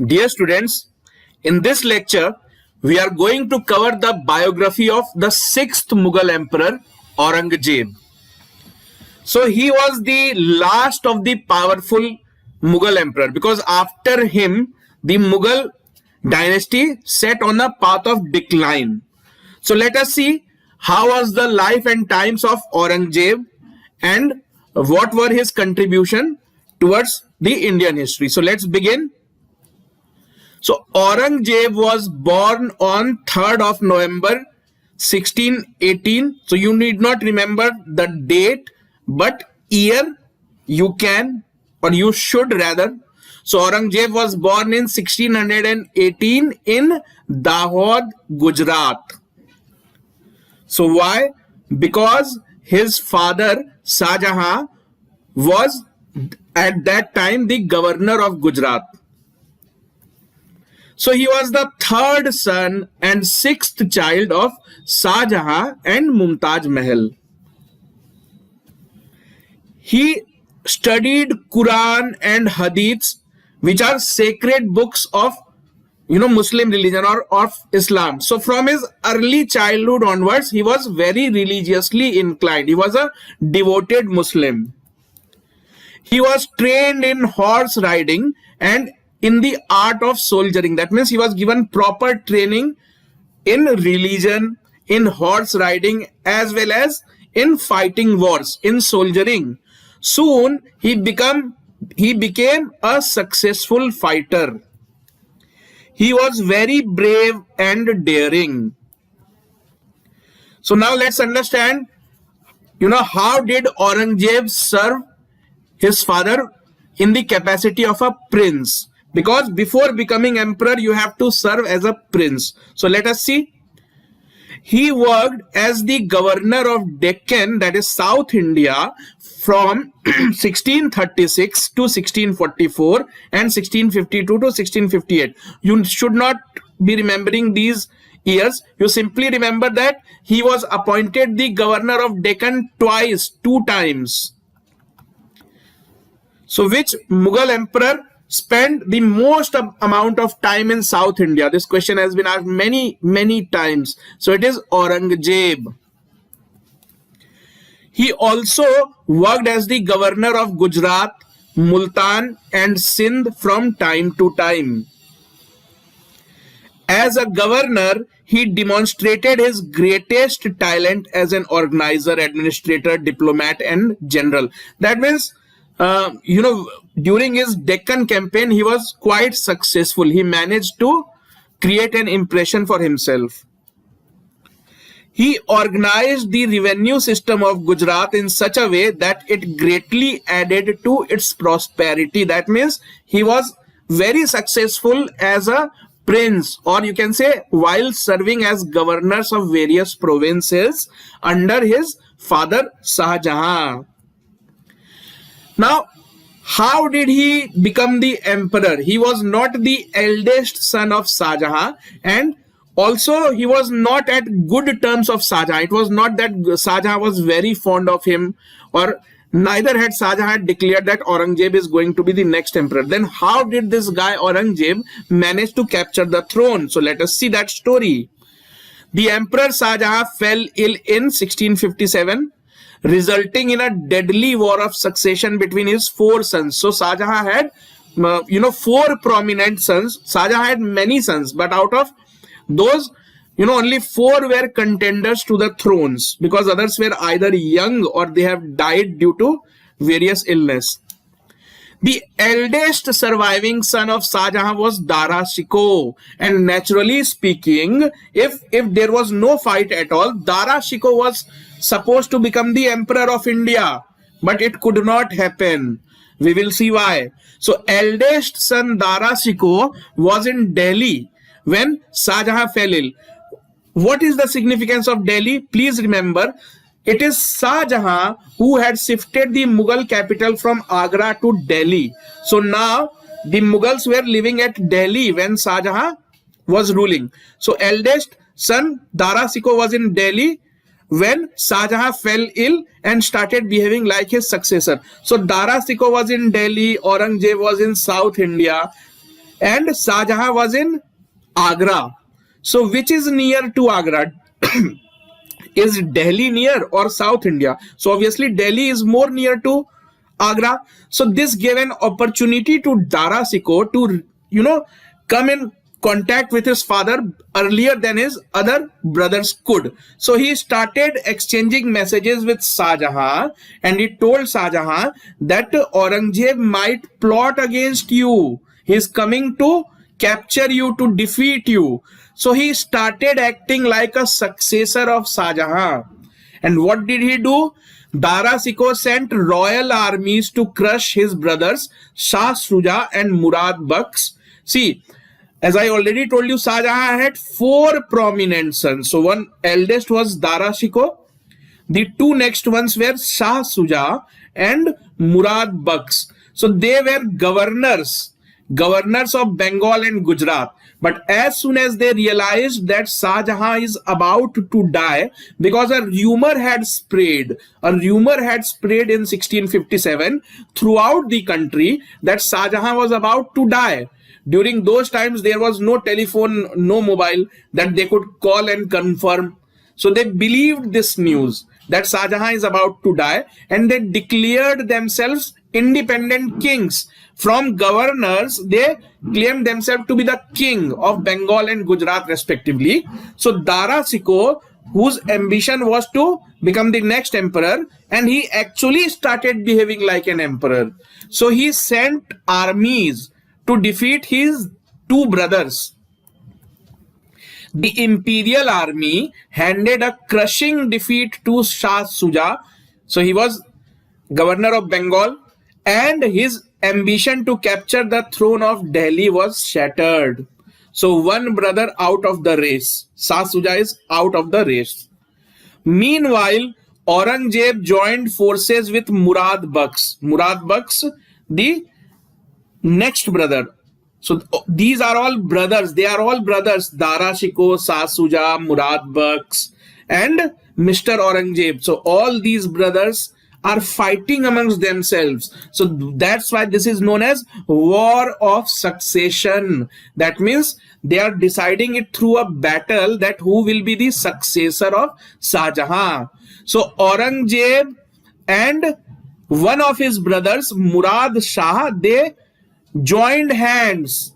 Dear students, in this lecture, we are going to cover the biography of the 6th Mughal Emperor, Aurangzeb. So he was the last of the powerful Mughal Emperor, because after him, the Mughal dynasty set on a path of decline. So let us see how was the life and times of Aurangzeb and what were his contribution towards the Indian history. So let's begin. So Aurangzeb was born on 3rd of November 1618. So you need not remember the date, but year you can, or you should rather. So Aurangzeb was born in 1618 in Dahod, Gujarat. So why? Because his father Shah Jahan was at that time the governor of Gujarat. So he was the 3rd son and 6th child of Shah Jahan and Mumtaz Mahal. He studied Quran and Hadiths, which are sacred books of Muslim religion or of Islam. So from his early childhood onwards, he was very religiously inclined. He was a devoted Muslim. He was trained in horse riding and in the art of soldiering. That means he was given proper training in religion, in horse riding, as well as in fighting wars, in soldiering. Soon he became a successful fighter. He was very brave and daring. So now let's understand, how did Aurangzeb serve his father in the capacity of a prince? Because before becoming emperor, you have to serve as a prince. So let us see. He worked as the governor of Deccan, that is South India, from 1636 to 1644 and 1652 to 1658. You should not be remembering these years. You simply remember that he was appointed the governor of Deccan twice, 2 times. So which Mughal emperor spent the most amount of time in South India? This question has been asked many times. So it is Aurangzeb. He also worked as the governor of Gujarat, Multan and Sindh from time to time. As a governor, he demonstrated his greatest talent as an organizer, administrator, diplomat and general. That means during his Deccan campaign, he was quite successful. He managed to create an impression for himself. He organized the revenue system of Gujarat in such a way that it greatly added to its prosperity. That means he was very successful as a prince, or you can say while serving as governors of various provinces under his father Shah Jahan. Now, how did he become the emperor? He was not the eldest son of Shah Jahan, and also he was not at good terms of Shah Jahan. It was not that Shah Jahan was very fond of him, or neither had Shah Jahan declared that Aurangzeb is going to be the next emperor. Then how did this guy Aurangzeb manage to capture the throne? So let us see that story. The emperor Shah Jahan fell ill in 1657. Resulting in a deadly war of succession between his 4 sons. So Shah Jahan had, 4 prominent sons. Shah Jahan had many sons, but out of those, only 4 were contenders to the thrones, because others were either young or they have died due to various illness. The eldest surviving son of Shah Jahan was Dara Shikoh, and naturally speaking, if there was no fight at all, Dara Shikoh was supposed to become the emperor of India, but it could not happen. We will see why. So eldest son Dara Shikoh was in Delhi when Shah Jahan fell ill. What is the significance of Delhi? Please remember, it is Shah Jahan who had shifted the Mughal capital from Agra to Delhi. So now the Mughals were living at Delhi when Shah Jahan was ruling. So eldest son Dara Shikoh was in Delhi when Shah Jahan fell ill and started behaving like his successor. So Dara Shikoh was in Delhi, Aurangzeb was in South India, and Shah Jahan was in Agra. So which is near to Agra? Is Delhi near or South India? So obviously Delhi is more near to Agra. So this gave an opportunity to Dara Shikoh to, come in contact with his father earlier than his other brothers could. So he started exchanging messages with Shah Jahan, and he told Shah Jahan that Aurangzeb might plot against you. He is coming to capture you, to defeat you. So he started acting like a successor of Shah Jahan. And what did he do? Dara Shikoh sent royal armies to crush his brothers Shah Shuja and Murad Bakhsh. See, as I already told you, Shah Jahan had 4 prominent sons. So one eldest was Dara Shikoh. The 2 next ones were Shah Shuja and Murad Bakhsh. So they were governors of Bengal and Gujarat. But as soon as they realized that Shah Jahan is about to die, because a rumor had spread in 1657 throughout the country that Shah Jahan was about to die. During those times, there was no telephone, no mobile that they could call and confirm. So they believed this news that Shah Jahan is about to die, and they declared themselves independent kings. From governors, they claimed themselves to be the king of Bengal and Gujarat respectively. So Dara Shikoh, whose ambition was to become the next emperor, and he actually started behaving like an emperor. So he sent armies to defeat his 2 brothers. The imperial army handed a crushing defeat to Shah Shuja. So he was governor of Bengal, and his ambition to capture the throne of Delhi was shattered. So one brother out of the race. Shah Shuja is out of the race. Meanwhile, Aurangzeb joined forces with Murad Bakhsh. Murad Bakhsh, the next brother. So these are all brothers. They are all brothers. Dara Shikoh, Shah Shuja, Murad Bakhsh, and Mr. Aurangzeb. So all these brothers are fighting amongst themselves. So that's why this is known as War of Succession. That means they are deciding it through a battle that who will be the successor of Shah Jahan. So Aurangzeb and one of his brothers, Murad Shah, they joined hands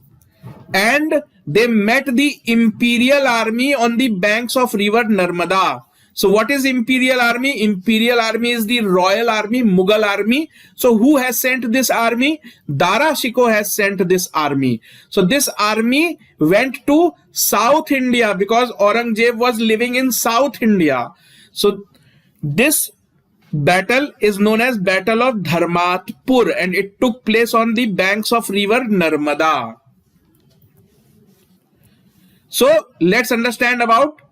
and they met the imperial army on the banks of river Narmada. So what is imperial army? Imperial army is the royal army, Mughal army. So who has sent this army? Dara Shikoh has sent this army. So this army went to South India because Aurangzeb was living in South India. So this battle is known as Battle of Dharmatpur, and it took place on the banks of river Narmada. So let's understand about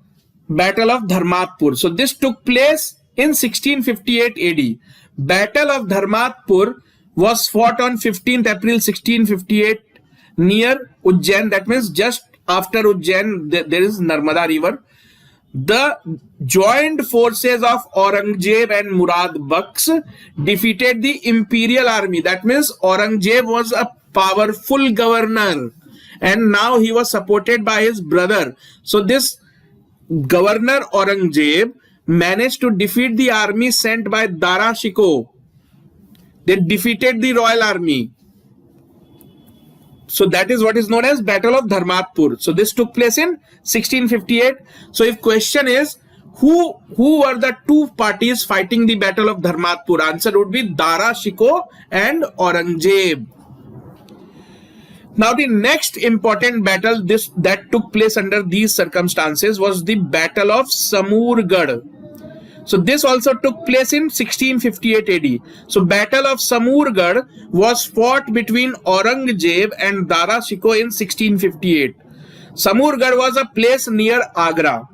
Battle of Dharmatpur. So this took place in 1658 AD. Battle of Dharmatpur was fought on 15th April 1658 near Ujjain. That means just after Ujjain there is Narmada river. The joined forces of Aurangzeb and Murad Bakhsh defeated the imperial army. That means Aurangzeb was a powerful governor and now he was supported by his brother. So this governor Aurangzeb managed to defeat the army sent by Dara Shikoh. They defeated the royal army. So that is what is known as Battle of Dharmatpur. So this took place in 1658. So if question is who were the two parties fighting the Battle of Dharmatpur, answer would be Dara Shikoh and Aurangzeb. Now the next important battle that took place under these circumstances was the Battle of Samurgarh. So this also took place in 1658 AD. So Battle of Samurgarh was fought between Aurangzeb and Dara Shikoh in 1658. Samurgarh was a place near Agra.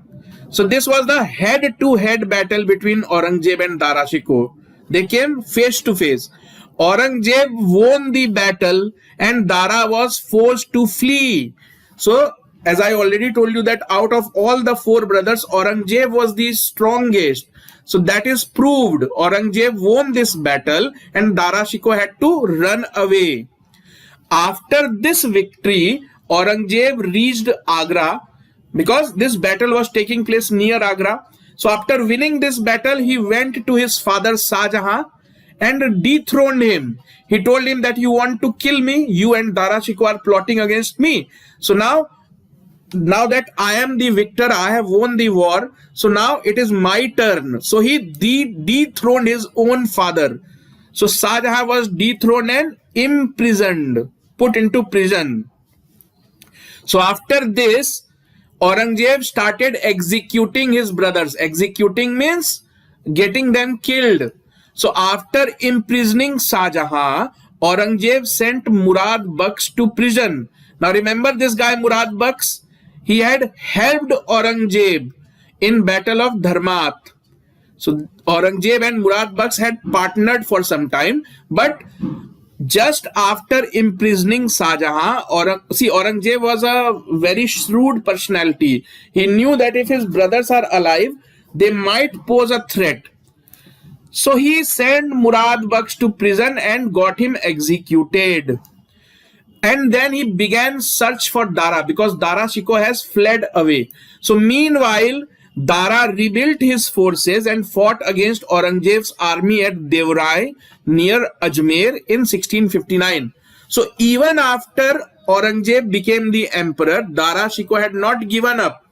So this was the head-to-head battle between Aurangzeb and Dara Shikoh. They came face to face. Aurangzeb won the battle and Dara was forced to flee. So as I already told you that out of all the four brothers, Aurangzeb was the strongest. So that is proved. Aurangzeb won this battle and Dara Shikoh had to run away. After this victory, Aurangzeb reached Agra because this battle was taking place near Agra. So after winning this battle, he went to his father Shah Jahan and dethroned him. He told him that you want to kill me, you and Dara Shikoh are plotting against me. So now that I am the victor, I have won the war, so now it is my turn. So he dethroned his own father. So Shah Jahan was dethroned and imprisoned, put into prison. So after this, Aurangzeb started executing his brothers. Executing means getting them killed. So after imprisoning Shah Jahan, Aurangzeb sent Murad Baksh to prison. Now remember this guy Murad Baksh? He had helped Aurangzeb in Battle of Dharmat. So Aurangzeb and Murad Baksh had partnered for some time, but just after imprisoning Shah Jahan, Aurangzeb was a very shrewd personality. He knew that if his brothers are alive, they might pose a threat. So he sent Murad Baksh to prison and got him executed. And then he began search for Dara because Dara Shikoh has fled away. So meanwhile, Dara rebuilt his forces and fought against Aurangzeb's army at Devrai near Ajmer in 1659. So even after Aurangzeb became the emperor, Dara Shikoh had not given up.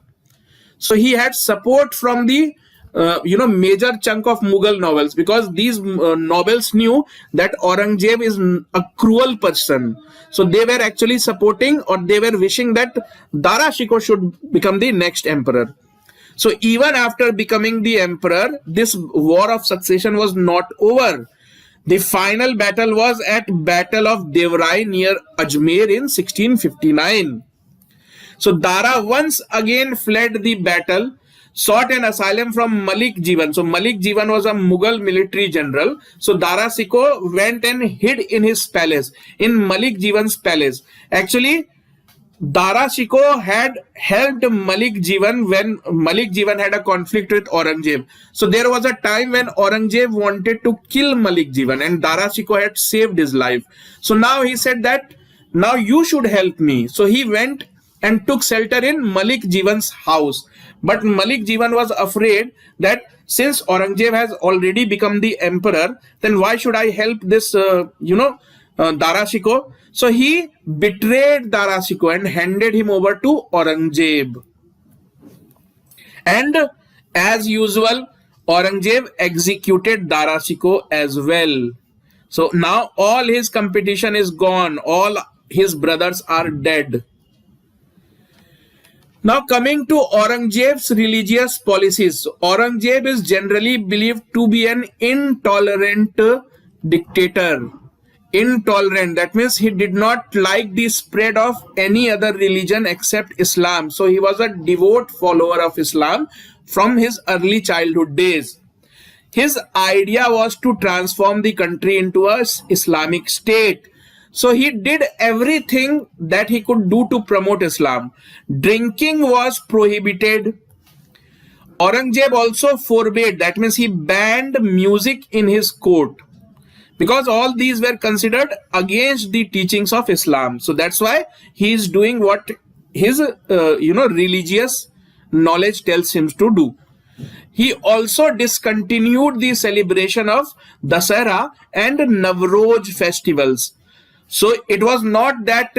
So he had support from the major chunk of Mughal nobles, because these nobles knew that Aurangzeb is a cruel person. So they were actually supporting, or they were wishing that Dara Shikoh should become the next emperor. So even after becoming the emperor, this war of succession was not over. The final battle was at Battle of Devrai near Ajmer in 1659. So Dara once again fled the battle, sought an asylum from Malik Jivan. So Malik Jivan was a Mughal military general. So Dara Shikoh went and hid in his palace, in Malik Jivan's palace. Actually, Dara Shikoh had helped Malik Jivan when Malik Jivan had a conflict with Aurangzeb. So there was a time when Aurangzeb wanted to kill Malik Jivan and Dara Shikoh had saved his life. So now he said that, now you should help me. So he went and took shelter in Malik Jivan's house. But Malik Jivan was afraid that since Aurangzeb has already become the emperor, then why should I help this, Dara Shikoh? So he betrayed Dara Shikoh and handed him over to Aurangzeb. And as usual, Aurangzeb executed Dara Shikoh as well. So now all his competition is gone. All his brothers are dead. Now coming to Aurangzeb's religious policies. Aurangzeb is generally believed to be an intolerant dictator. Intolerant, that means he did not like the spread of any other religion except Islam. So he was a devout follower of Islam from his early childhood days. His idea was to transform the country into an Islamic state. So he did everything that he could do to promote Islam. Drinking was prohibited. Aurangzeb also forbade, that means he banned music in his court, because all these were considered against the teachings of Islam. So that's why he is doing what his religious knowledge tells him to do. He also discontinued the celebration of Dasara and Navroz festivals. So it was not that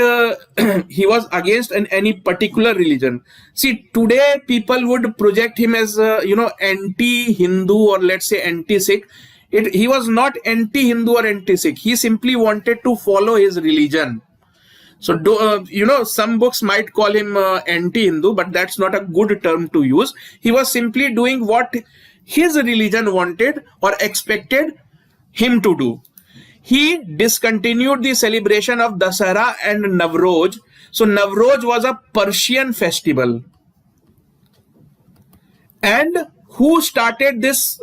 he was against any particular religion. See, today people would project him as anti-Hindu, or let's say anti-Sikh. He was not anti-Hindu or anti-Sikh. He simply wanted to follow his religion. So some books might call him anti-Hindu, but that's not a good term to use. He was simply doing what his religion wanted or expected him to do. He discontinued the celebration of Dasara and Navroz. So Navroz was a Persian festival. And who started this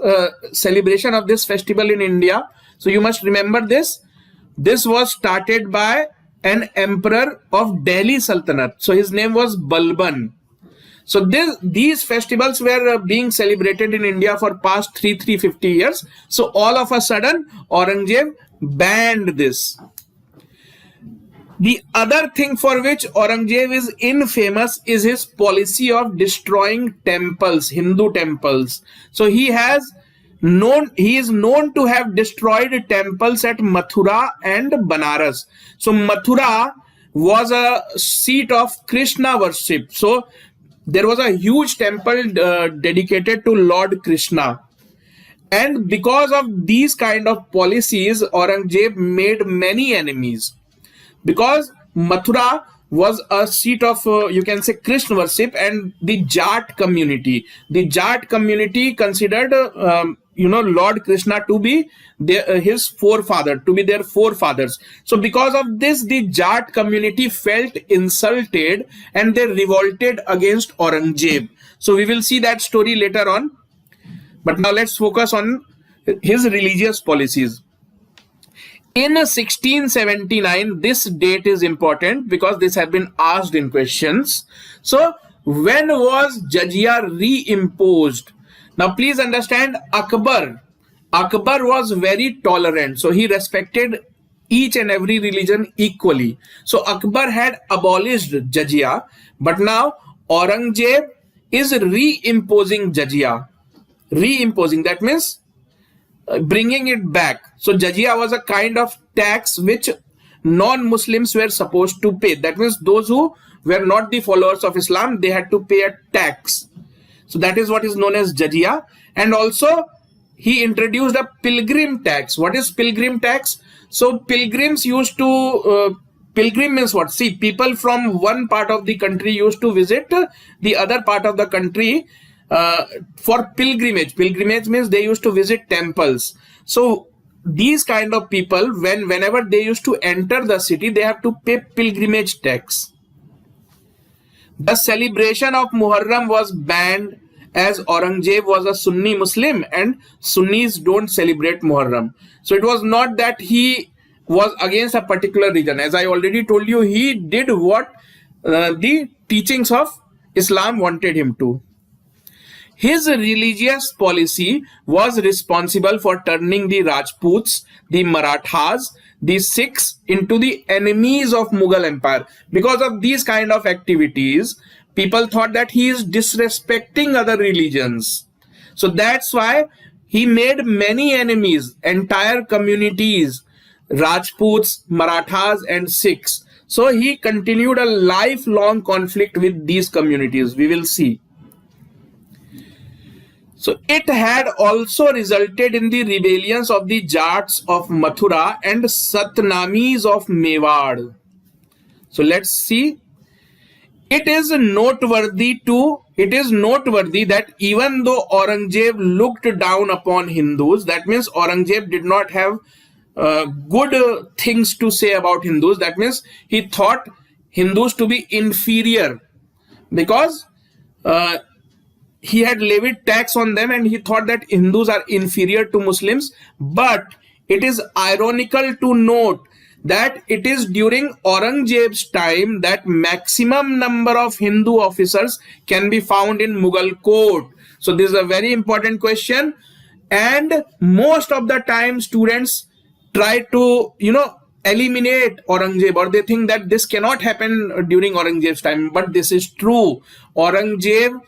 celebration of this festival in India? So you must remember this. This was started by an emperor of Delhi Sultanate. So his name was Balban. So these festivals were being celebrated in India for past 350 years. So all of a sudden, Aurangzeb banned this. The other thing for which Aurangzeb is infamous is his policy of destroying temples, Hindu temples. So he is known to have destroyed temples at Mathura and Banaras. So Mathura was a seat of Krishna worship. So there was a huge temple dedicated to Lord Krishna. And because of these kind of policies, Aurangzeb made many enemies. Because Mathura was a seat of, you can say, Krishna worship, and the Jat community. The Jat community considered, Lord Krishna to be his forefather, to be their forefathers. So because of this, the Jat community felt insulted and they revolted against Aurangzeb. So we will see that story later on. But now let's focus on his religious policies. In 1679, this date is important because this has been asked in questions. So, when was Jizya reimposed? Now, please understand, Akbar was very tolerant. So, he respected each and every religion equally. So, Akbar had abolished Jizya, but now Aurangzeb is reimposing Jizya. Reimposing, that means bringing it back. So Jizya was a kind of tax which non-Muslims were supposed to pay. That means those who were not the followers of Islam, they had to pay a tax. So that is what is known as Jizya. And also he introduced a pilgrim tax. What is pilgrim tax? So pilgrims used to pilgrim means what? See, people from one part of the country used to visit the other part of the country for pilgrimage. Pilgrimage means they used to visit temples. So these kind of people, whenever they used to enter the city, they have to pay pilgrimage tax. The celebration of Muharram was banned as Aurangzeb was a Sunni Muslim and Sunnis don't celebrate Muharram. So it was not that he was against a particular religion. As I already told you, he did what the teachings of Islam wanted him to. His religious policy was responsible for turning the Rajputs, the Marathas, the Sikhs into the enemies of Mughal Empire. Because of these kind of activities, people thought that he is disrespecting other religions. So that's why he made many enemies, entire communities, Rajputs, Marathas and Sikhs. So he continued a lifelong conflict with these communities. We will see. So it had also resulted in the rebellions of the Jats of Mathura and Satnamis of Mewar. So let's see. It is noteworthy that even though Aurangzeb looked down upon Hindus, that means Aurangzeb did not have good things to say about Hindus. That means he thought Hindus to be inferior because he had levied tax on them and he thought that Hindus are inferior to Muslims. But it is ironical to note that it is during Aurangzeb's time that maximum number of Hindu officers can be found in Mughal court. So this is a very important question, and most of the time students try to eliminate Aurangzeb, or they think that this cannot happen during Aurangzeb's time, but this is true. Aurangzeb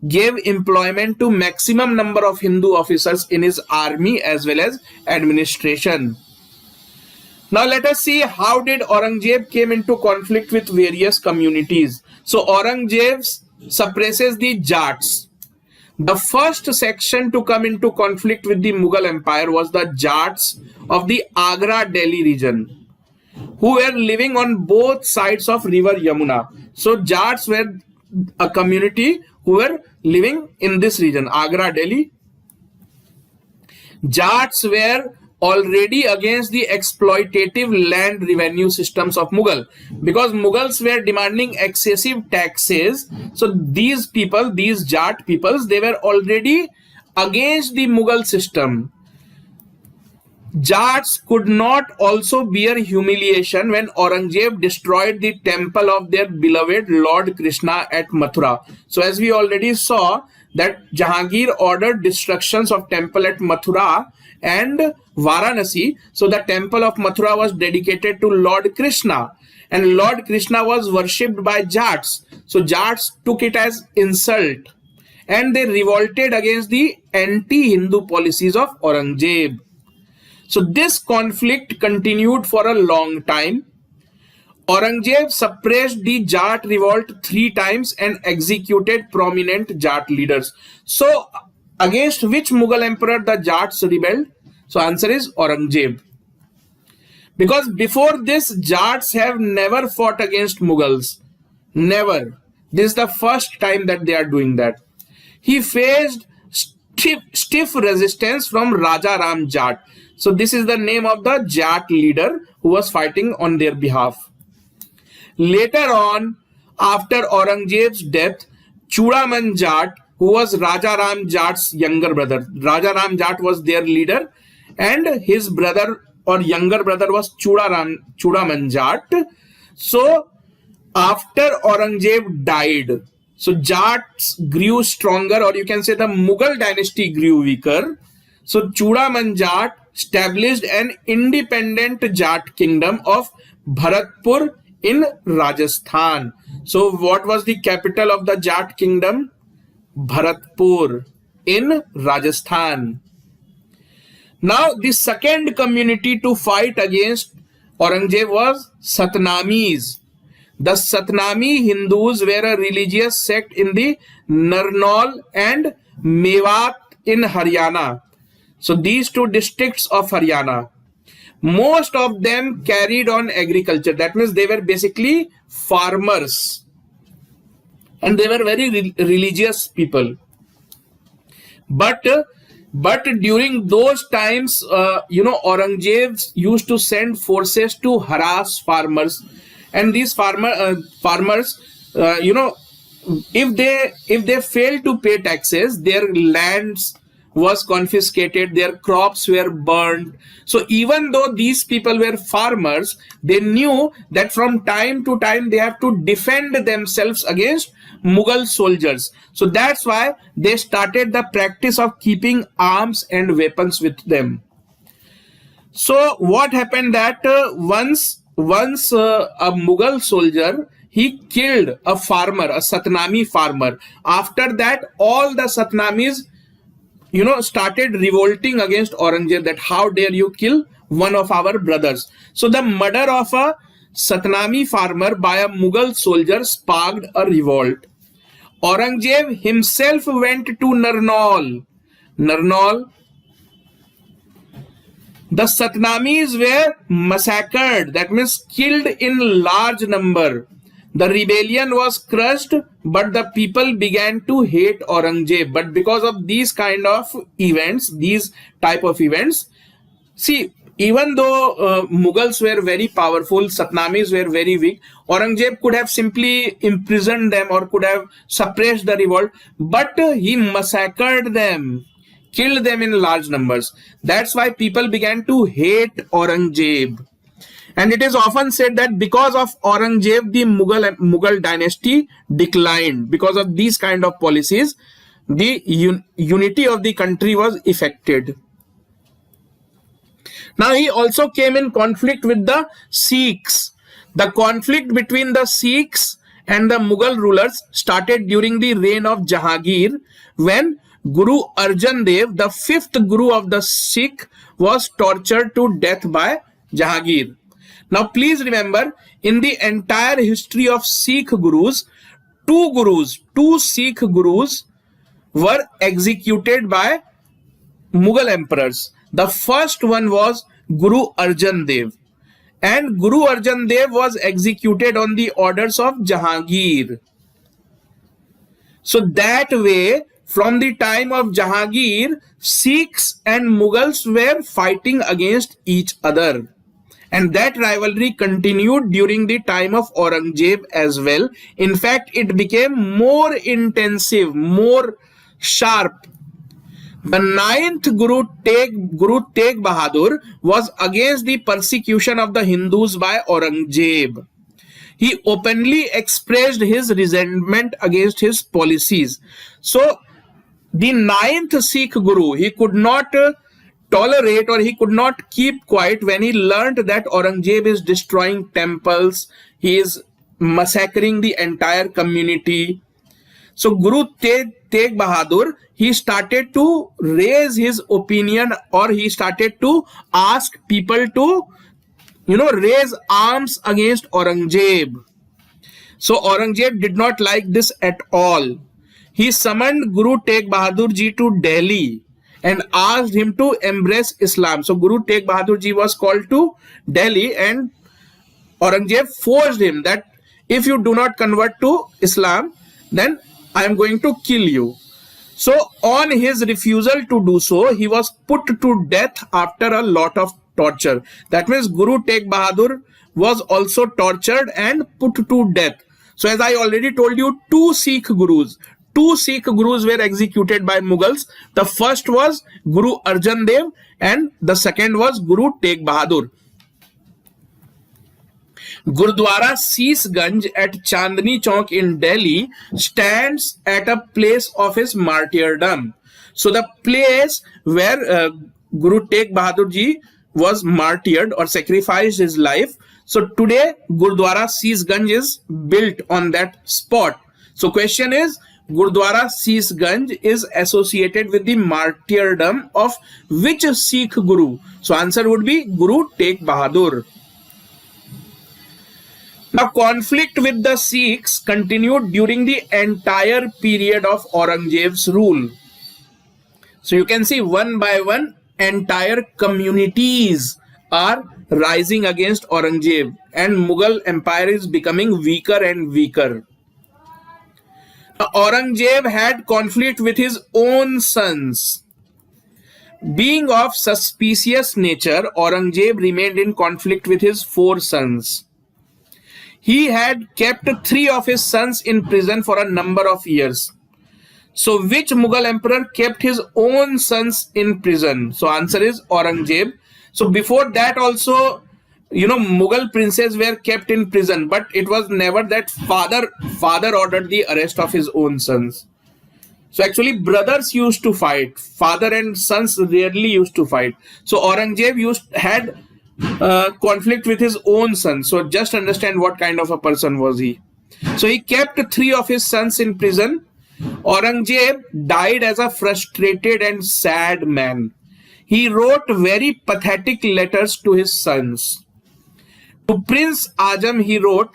gave employment to maximum number of Hindu officers in his army as well as administration. Now let us see how did Aurangzeb came into conflict with various communities. So Aurangzeb suppresses the Jats. The first section to come into conflict with the Mughal Empire was the Jats of the Agra-Delhi region, who were living on both sides of river Yamuna. So Jats were a community who were living in this region, Agra-Delhi. Jats were already against the exploitative land revenue systems of Mughal, because Mughals were demanding excessive taxes. So these people, these Jat peoples, they were already against the Mughal system. Jats could not also bear humiliation when Aurangzeb destroyed the temple of their beloved Lord Krishna at Mathura. So as we already saw that Jahangir ordered destructions of temple at Mathura and Varanasi. So the temple of Mathura was dedicated to Lord Krishna, and Lord Krishna was worshipped by Jats. So Jats took it as insult and they revolted against the anti-Hindu policies of Aurangzeb. So this conflict continued for a long time. Aurangzeb suppressed the Jat revolt 3 times and executed prominent Jat leaders. So against which Mughal emperor the Jats rebelled? So answer is Aurangzeb. Because before this, Jats have never fought against Mughals. Never. This is the first time that they are doing that. He faced stiff resistance from Raja Ram Jat. So this is the name of the Jat leader who was fighting on their behalf. Later on, after Aurangzeb's death, Chudaman Jat, who was Raja Ram Jat's younger brother, Raja Ram Jat was their leader, and his brother or younger brother was Chudaman Jat. So after Aurangzeb died, so Jats grew stronger, or you can say the Mughal dynasty grew weaker. So Chudaman Jat established an independent Jat kingdom of Bharatpur in Rajasthan. So what was the capital of the Jat kingdom? Bharatpur in Rajasthan. Now the second community to fight against Aurangzeb was Satnamis. The Satnami Hindus were a religious sect in the Narnaul and Mewat in Haryana. So these 2 districts of Haryana, most of them carried on agriculture. That means they were basically farmers and they were very religious people. But during those times, Aurangzeb used to send forces to harass farmers, and these farmers, if they failed to pay taxes, their lands was confiscated, their crops were burned. So even though these people were farmers, they knew that from time to time they have to defend themselves against Mughal soldiers. So that's why they started the practice of keeping arms and weapons with them. So what happened that once a Mughal soldier, he killed a farmer, a Satnami farmer. After that, all the Satnamis started revolting against Aurangzeb, that how dare you kill one of our brothers. So the murder of a Satnami farmer by a Mughal soldier sparked a revolt. Aurangzeb himself went to Narnaul. The Satnamis were massacred, that means killed in large number. The rebellion was crushed, but the people began to hate Aurangzeb. But because of these kind of events, see, even though Mughals were very powerful, Satnamis were very weak, Aurangzeb could have simply imprisoned them or could have suppressed the revolt, but he massacred them, killed them in large numbers. That's why people began to hate Aurangzeb. And it is often said that because of Aurangzeb, the Mughal dynasty declined. Because of these kind of policies, the unity of the country was affected. Now he also came in conflict with the Sikhs. The conflict between the Sikhs and the Mughal rulers started during the reign of Jahangir, when Guru Arjan Dev, the 5th Guru of the Sikh, was tortured to death by Jahangir. Now please remember, in the entire history of Sikh Gurus, two Sikh Gurus were executed by Mughal emperors. The first one was Guru Arjan Dev, and Guru Arjan Dev was executed on the orders of Jahangir. So that way, from the time of Jahangir, Sikhs and Mughals were fighting against each other. And that rivalry continued during the time of Aurangzeb as well. In fact, it became more intensive, more sharp. The ninth Guru Tegh Bahadur was against the persecution of the Hindus by Aurangzeb. He openly expressed his resentment against his policies. So, the ninth Sikh Guru, he could not tolerate, or he could not keep quiet when he learned that Aurangzeb is destroying temples, he is massacring the entire community. So Guru Tegh Bahadur, he started to raise his opinion, or he started to ask people to, raise arms against Aurangzeb. So Aurangzeb did not like this at all. He summoned Guru Tegh Bahadur ji to Delhi and asked him to embrace Islam. So Guru Tegh Bahadur ji was called to Delhi, and Aurangzeb forced him that if you do not convert to Islam, then I am going to kill you. So on his refusal to do so, he was put to death after a lot of torture. That means Guru Tegh Bahadur was also tortured and put to death. So as I already told you, two Sikh Gurus were executed by Mughals. The first was Guru Arjan Dev and the second was Guru Tegh Bahadur. Gurdwara Seesganj at Chandni Chowk in Delhi stands at a place of his martyrdom. So the place where Guru Tegh Bahadur ji was martyred or sacrificed his life. So today Gurdwara Seesganj is built on that spot. So question is, Gurdwara Seesganj is associated with the martyrdom of which Sikh Guru? So answer would be Guru Tegh Bahadur. Now, conflict with the Sikhs continued during the entire period of Aurangzeb's rule. So you can see one by one, entire communities are rising against Aurangzeb, and Mughal empire is becoming weaker and weaker. Now, Aurangzeb had conflict with his own sons. Being of suspicious nature, Aurangzeb remained in conflict with his 4 sons. He had kept 3 of his sons in prison for a number of years. So which Mughal emperor kept his own sons in prison? So answer is Aurangzeb. So before that also, Mughal princes were kept in prison, but it was never that father ordered the arrest of his own sons. So actually brothers used to fight. Father and sons rarely used to fight. So Aurangzeb had conflict with his own son. So just understand what kind of a person was he. So he kept 3 of his sons in prison. Aurangzeb died as a frustrated and sad man. He wrote very pathetic letters to his sons. To Prince Ajam he wrote,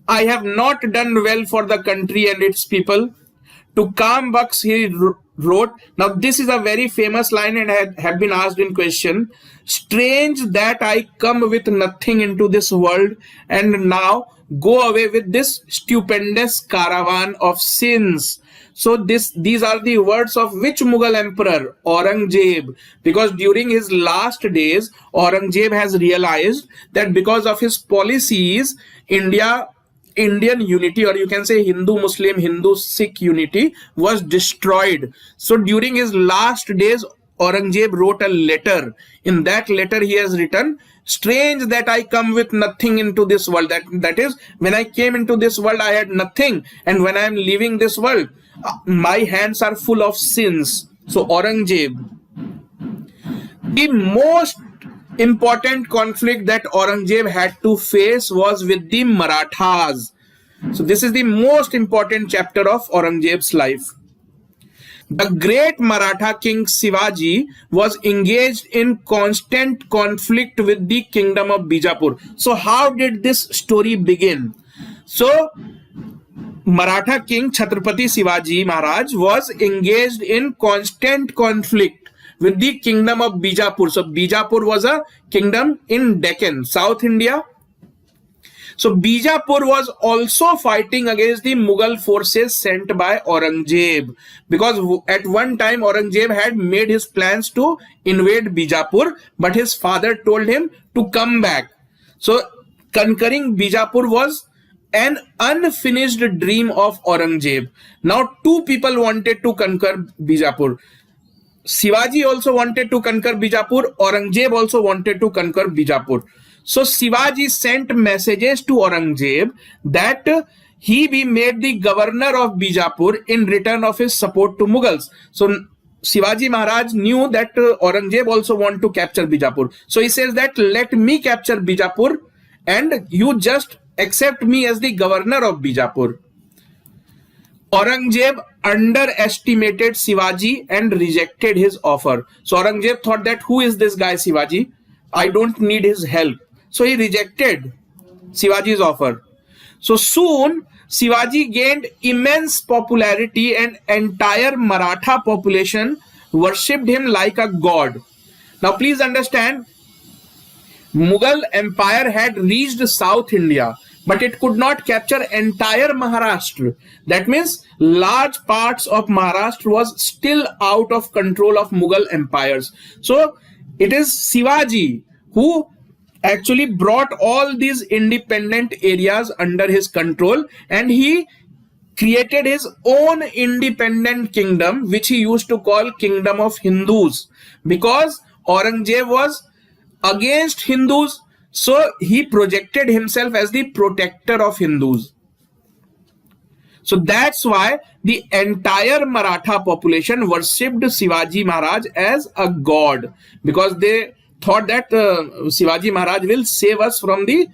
"I have not done well for the country and its people." To Kam Baksh he wrote, now this is a very famous line and have been asked in question, "Strange that I come with nothing into this world and now go away with this stupendous caravan of sins." So these are the words of which Mughal emperor? Aurangzeb. Because during his last days, Aurangzeb has realized that because of his policies, Indian unity, or you can say Hindu-Muslim, Hindu-Sikh unity was destroyed. So during his last days, Aurangzeb wrote a letter. In that letter he has written, "Strange that I come with nothing into this world." That is, when I came into this world I had nothing, and when I am leaving this world, my hands are full of sins. So Aurangzeb. The most important conflict that Aurangzeb had to face was with the Marathas. So this is the most important chapter of Aurangzeb's life. The great Maratha king Shivaji was engaged in constant conflict with the kingdom of Bijapur. So how did this story begin? So Maratha king Chhatrapati Shivaji Maharaj was engaged in constant conflict with the kingdom of Bijapur. So Bijapur was a kingdom in Deccan, South India. So Bijapur was also fighting against the Mughal forces sent by Aurangzeb, because at one time Aurangzeb had made his plans to invade Bijapur, but his father told him to come back. So conquering Bijapur was an unfinished dream of Aurangzeb. Now 2 people wanted to conquer Bijapur. Shivaji also wanted to conquer Bijapur. Aurangzeb also wanted to conquer Bijapur. So Shivaji sent messages to Aurangzeb that he be made the governor of Bijapur in return of his support to Mughals. So Shivaji Maharaj knew that Aurangzeb also want to capture Bijapur. So he says that let me capture Bijapur and you just accept me as the governor of Bijapur. Aurangzeb underestimated Shivaji and rejected his offer. So Aurangzeb thought that who is this guy Shivaji? I don't need his help. So he rejected Shivaji's offer. So soon Shivaji gained immense popularity and entire Maratha population worshipped him like a god. Now please understand, Mughal Empire had reached South India, but it could not capture entire Maharashtra. That means large parts of Maharashtra was still out of control of Mughal empires. So it is Shivaji who actually brought all these independent areas under his control, and he created his own independent kingdom, which he used to call Kingdom of Hindus, because Aurangzeb was against Hindus, so he projected himself as the protector of Hindus. So that's why the entire Maratha population worshipped Shivaji Maharaj as a god, because they thought that Shivaji Maharaj will save us from the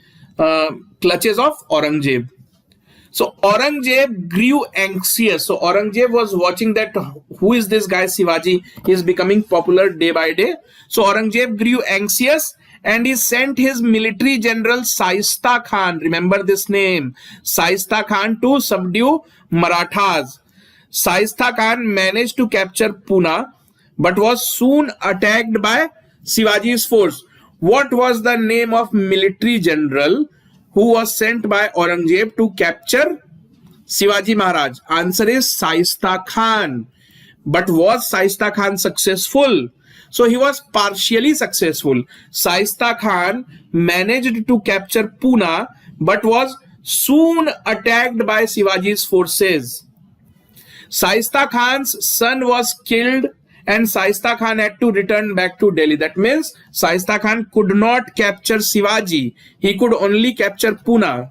clutches of Aurangzeb. So Aurangzeb grew anxious. So Aurangzeb was watching that who is this guy Shivaji? He is becoming popular day by day. So Aurangzeb grew anxious and he sent his military general Shaista Khan, remember this name, Shaista Khan, to subdue Marathas. Shaista Khan managed to capture Pune but was soon attacked by Shivaji's force. What was the name of military general who was sent by Aurangzeb to capture Shivaji Maharaj? Answer is Shaista Khan. But was Shaista Khan successful? So he was partially successful. Shaista Khan managed to capture Pune but was soon attacked by Shivaji's forces. Shaista Khan's son was killed and Shaista Khan had to return back to Delhi. That means Shaista Khan could not capture Shivaji. He could only capture Pune.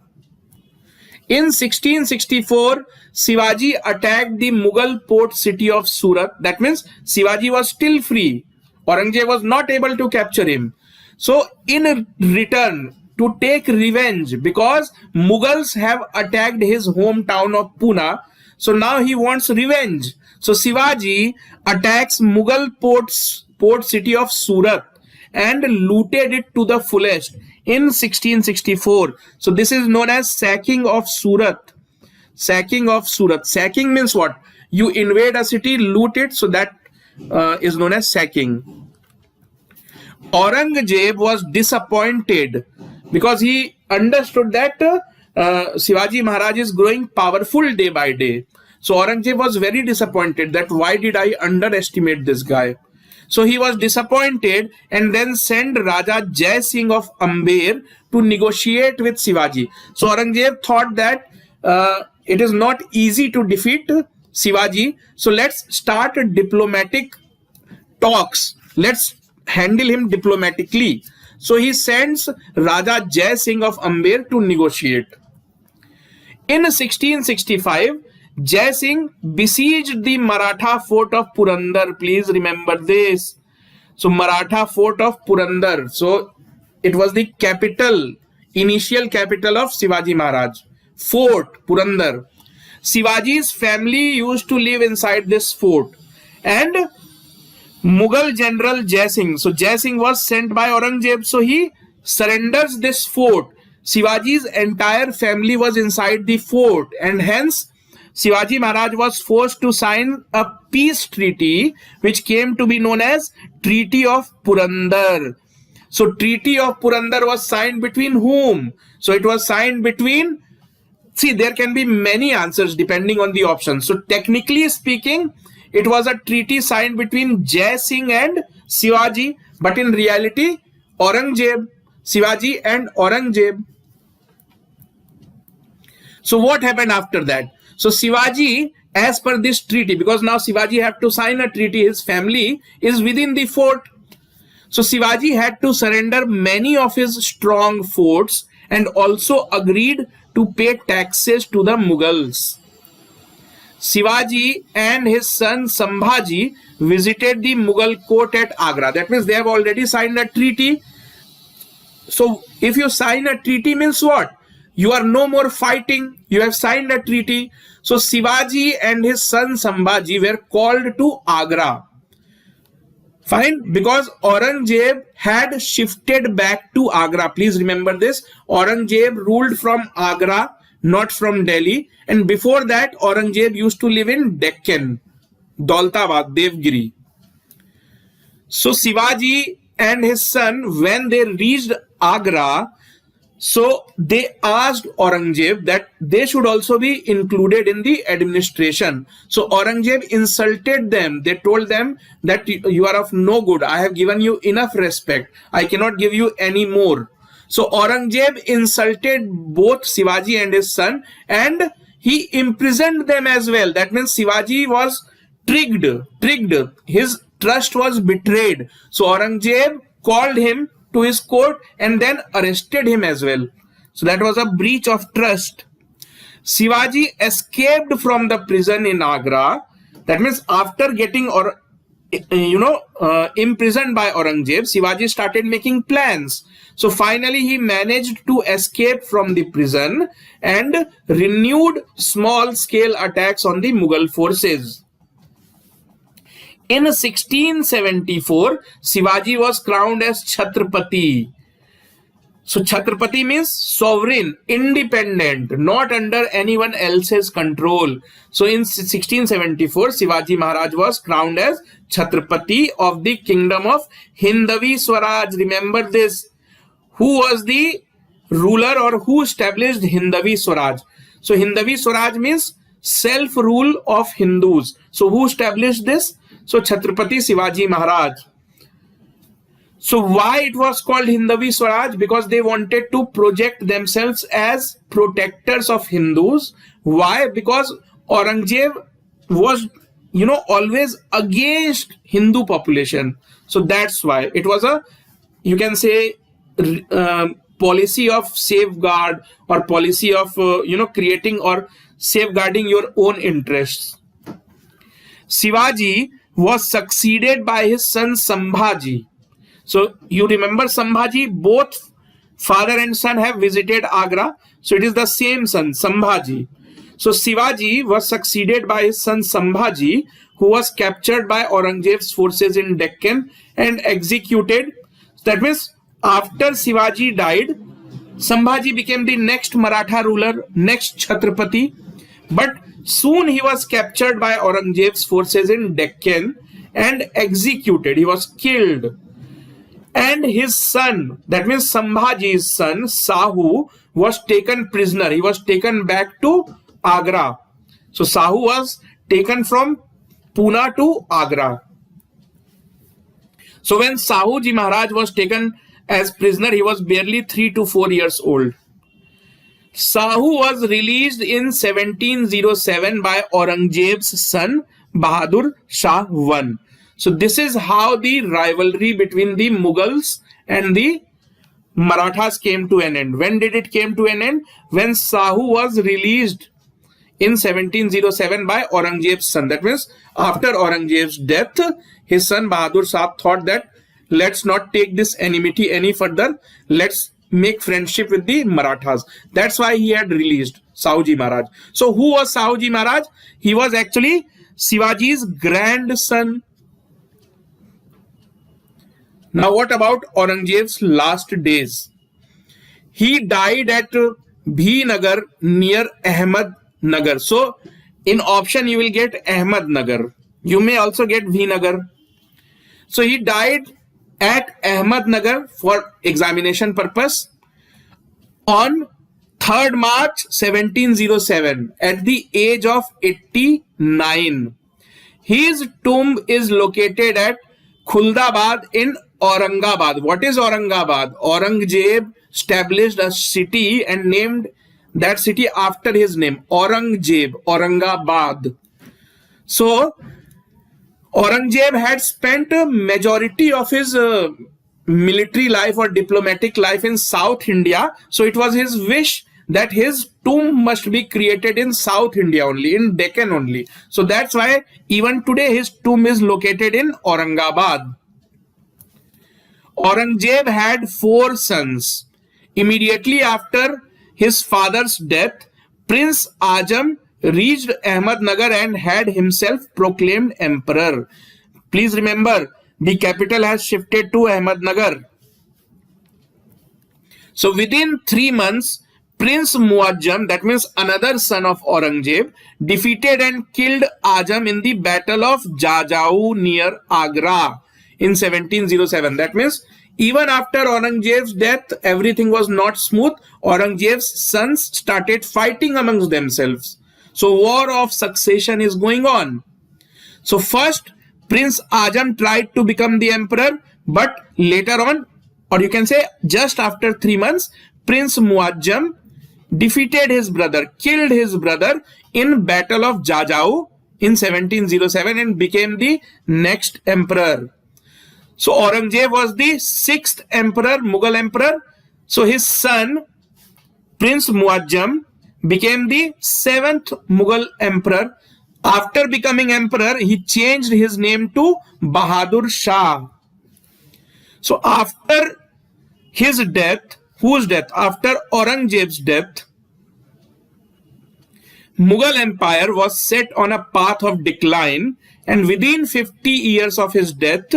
In 1664, Shivaji attacked the Mughal port city of Surat. That means Shivaji was still free. Aurangzeb was not able to capture him. So in return, to take revenge, because Mughals have attacked his hometown of Pune, so now he wants revenge. So Shivaji attacks Mughal port city of Surat and looted it to the fullest in 1664. So this is known as sacking of Surat. Sacking of Surat. Sacking means what? You invade a city, loot it, so that is known as sacking. Aurangzeb was disappointed because he understood that Shivaji Maharaj is growing powerful day by day. So Aurangzeb was very disappointed that why did I underestimate this guy? So he was disappointed and then sent Raja Jai Singh of Amber to negotiate with Shivaji. So Aurangzeb thought that it is not easy to defeat Shivaji. So let's start diplomatic talks. Let's handle him diplomatically. So he sends Raja Jai Singh of Amber to negotiate. In 1665, Jai Singh besieged the Maratha fort of Purandar. Please remember this. So Maratha fort of Purandar. So it was the capital, initial capital of Shivaji Maharaj. Fort Purandar. Shivaji's family used to live inside this fort. And Mughal general Jai Singh. So Jai Singh was sent by Aurangzeb. So he surrenders this fort. Shivaji's entire family was inside the fort, and hence Shivaji Maharaj was forced to sign a peace treaty which came to be known as Treaty of Purandar. So Treaty of Purandar was signed between whom? So it was signed between, see, there can be many answers depending on the option. So technically speaking, it was a treaty signed between Jai Singh and Shivaji, but in reality, Aurangzeb, Shivaji and Aurangzeb. So what happened after that? So Shivaji as per this treaty, because now Shivaji had to sign a treaty, his family is within the fort. So Shivaji had to surrender many of his strong forts and also agreed to pay taxes to the Mughals. Shivaji and his son Sambhaji visited the Mughal court at Agra. That means they have already signed a treaty. So if you sign a treaty means what? You are no more fighting. You have signed a treaty. So Shivaji and his son Sambhaji were called to Agra. Fine, because Aurangzeb had shifted back to Agra. Please remember this. Aurangzeb ruled from Agra, not from Delhi. And before that, Aurangzeb used to live in Deccan, Daulatabad, Devgiri. So Shivaji and his son, when they reached Agra, so they asked Aurangzeb that they should also be included in the administration. So Aurangzeb insulted them. They told them that you are of no good. I have given you enough respect. I cannot give you any more. So Aurangzeb insulted both Shivaji and his son, and he imprisoned them as well. That means Shivaji was tricked. His trust was betrayed. So Aurangzeb called him to his court and then arrested him as well. So that was a breach of trust. Shivaji escaped from the prison in Agra. That means after getting imprisoned by Aurangzeb, Shivaji started making plans. So finally he managed to escape from the prison and renewed small scale attacks on the Mughal forces. In 1674, Shivaji was crowned as Chhatrapati. So Chhatrapati means sovereign, independent, not under anyone else's control. So in 1674, Shivaji Maharaj was crowned as Chhatrapati of the kingdom of Hindavi Swaraj. Remember this. Who was the ruler or who established Hindavi Swaraj? So Hindavi Swaraj means self-rule of Hindus. So who established this? So Chhatrapati Shivaji Maharaj. So why it was called Hindavi Swaraj? Because they wanted to project themselves as protectors of Hindus. Why? Because Aurangzeb was, always against Hindu population. So that's why it was a, you can say, policy of safeguard or policy of, creating or safeguarding your own interests. Shivaji was succeeded by his son Sambhaji. So you remember Sambhaji, both father and son have visited Agra. So it is the same son, Sambhaji. So Shivaji was succeeded by his son Sambhaji, who was captured by Aurangzeb's forces in Deccan and executed. That means after Shivaji died, Sambhaji became the next Maratha ruler, next Chhatrapati. But soon he was captured by Aurangzeb's forces in Deccan and executed. He was killed. And his son, that means Sambhaji's son, Sahu, was taken prisoner. He was taken back to Agra. So Sahu was taken from Pune to Agra. So when Sahu Ji Maharaj was taken as prisoner, he was barely 3 to 4 years old. Sahu was released in 1707 by Aurangzeb's son Bahadur Shah I. So this is how the rivalry between the Mughals and the Marathas came to an end. When did it came to an end? When Sahu was released in 1707 by Aurangzeb's son. That means after Aurangzeb's death, his son Bahadur Shah thought that let's not take this enmity any further. Let's make friendship with the Marathas. That's why he had released Sahuji Maharaj. So who was Sahuji Maharaj? He was actually Shivaji's grandson. Now what about Aurangzeb's last days? He died at Bhinagar near Ahmednagar. So in option you will get Ahmednagar. You may also get Bhinagar. So he died at Ahmednagar for examination purpose on 3rd March 1707 at the age of 89. His tomb is located at Khuldabad in Aurangabad. What is Aurangabad? Aurangzeb established a city and named that city after his name, Aurangzeb, Aurangabad. So Aurangzeb had spent a majority of his military life or diplomatic life in South India. So it was his wish that his tomb must be created in South India only, in Deccan only. So that's why even today his tomb is located in Aurangabad. Aurangzeb had 4 sons. Immediately after his father's death, Prince Ajam reached Ahmednagar and had himself proclaimed emperor. Please remember, the capital has shifted to Ahmednagar. So within 3 months, Prince Muazzam, that means another son of Aurangzeb, defeated and killed Ajam in the Battle of Jajau near Agra in 1707. That means even after Aurangzeb's death, everything was not smooth. Aurangzeb's sons started fighting amongst themselves. So war of succession is going on. So first, Prince Ajam tried to become the emperor, but later on, or you can say just after 3 months, Prince Muazzam defeated his brother, killed his brother in Battle of Jajau in 1707 and became the next emperor. So Aurangzeb was the 6th emperor, Mughal emperor. So his son, Prince Muazzam, became the 7th Mughal emperor. After becoming emperor, he changed his name to Bahadur Shah. So after his death, whose death? After Aurangzeb's death, Mughal Empire was set on a path of decline, and within 50 years of his death,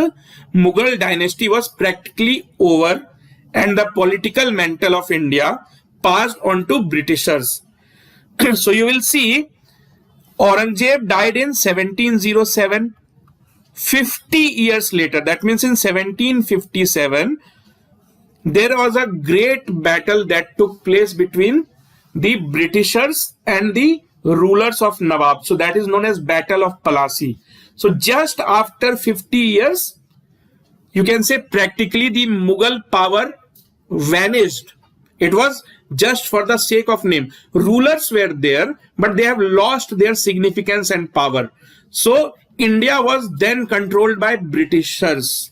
Mughal dynasty was practically over and the political mantle of India passed on to Britishers. So you will see Aurangzeb died in 1707. 50 years later, that means in 1757, there was a great battle that took place between the Britishers and the rulers of Nawab. So that is known as Battle of Plassey. So just after 50 years, you can say practically the Mughal power vanished. It was just for the sake of name. Rulers were there, but they have lost their significance and power. So India was then controlled by Britishers.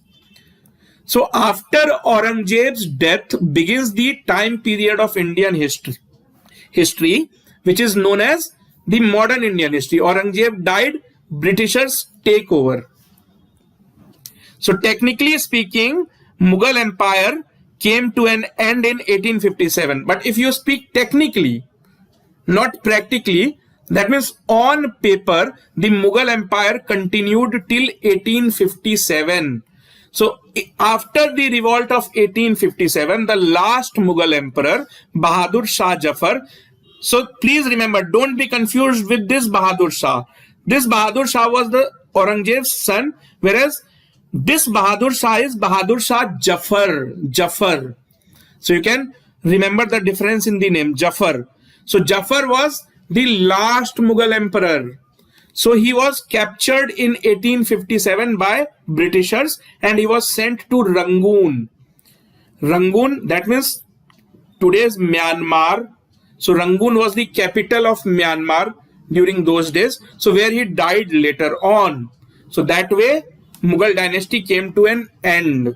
So after Aurangzeb's death begins the time period of Indian history, which is known as the modern Indian history. Aurangzeb died, Britishers take over. So technically speaking, Mughal Empire came to an end in 1857. But if you speak technically, not practically, that means on paper, the Mughal Empire continued till 1857. So after the revolt of 1857, the last Mughal emperor, Bahadur Shah Jafar. So please remember, don't be confused with this Bahadur Shah. This Bahadur Shah was the Aurangzeb's son, whereas this Bahadur Shah is Bahadur Shah Jafar. So you can remember the difference in the name, Jafar. So Jafar was the last Mughal emperor. So he was captured in 1857 by Britishers and he was sent to Rangoon. Rangoon, that means today's Myanmar. So Rangoon was the capital of Myanmar during those days. So where he died later on. So that way Mughal dynasty came to an end.